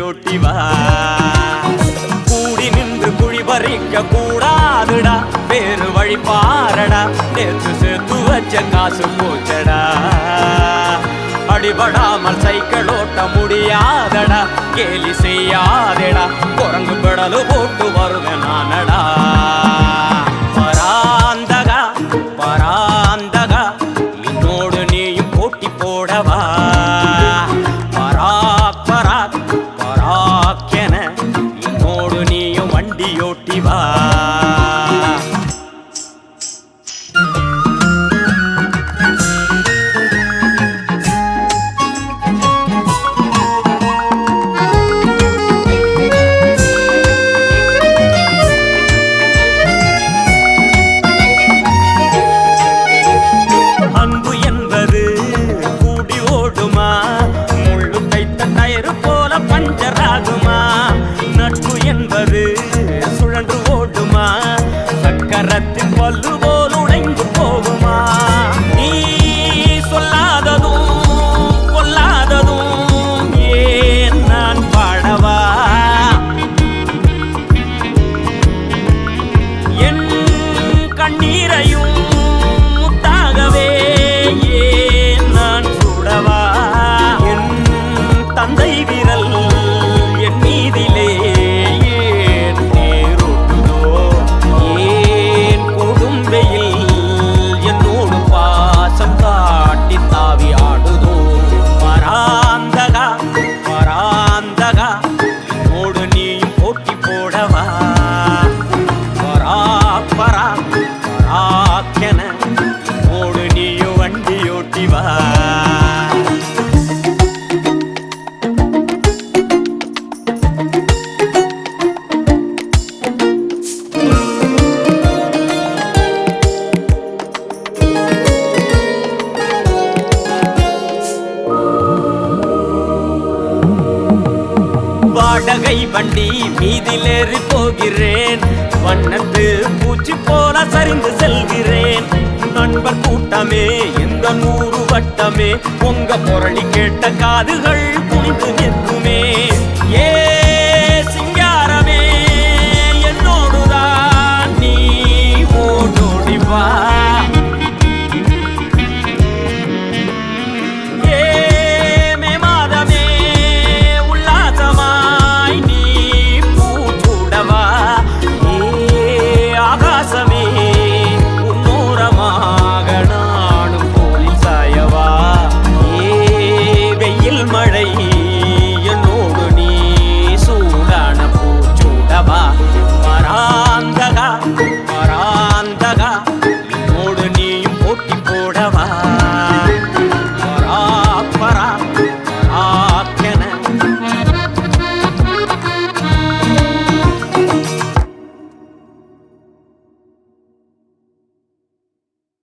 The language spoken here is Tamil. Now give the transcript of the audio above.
வண்டியோட்டி வா. கூடி நின்று குழி பறிக்க கூடாதுடா, வேறு வழி பாரடா, நேற்று சேர்த்து வச்ச காசு போச்சடா. அடிபடாமல் சைக்கிள் ஓட்ட முடியாதடா, கேலி செய்யாதடா, குரங்கு பெடலு போட்டு வருவேன் நானடா. பராந்தகா பராந்தகா என்னோடு நீயும் போட்டி போடவா. பராக் பராக் பராக்கென என்னோடு நீயும் வண்டியோட்டி வா. சுழன்று ஓடுமா, சக்கரத்தின் பல்லு போல் உடைந்து போகுமா. நீ சொல்லாததும் கொல்லாததும் ஏன் நான் பாடவா. என் கண்ணீரையும் முத்தாகவே ஏன் நான் சுடவா. என் தந்தை விரல் என் மீதிலே வண்டியோட்டி வா. வாடகை வண்டி மீதிலேறி போகிறேன், வண்ணத்து பூச்சி போல சரிந்து செல்கிறேன். நண்பர் கூட்டமே இந்த 100 வட்டமே, உங்க பொருளி கேட்ட காதுகள் குனிந்து நிற்குமே. ஏ சிங்காரமே என்னோடுதான் நீ ஓடோடி வா. பராந்தகா பராந்தகா என்னோடு நீயும் போட்டி போடவா.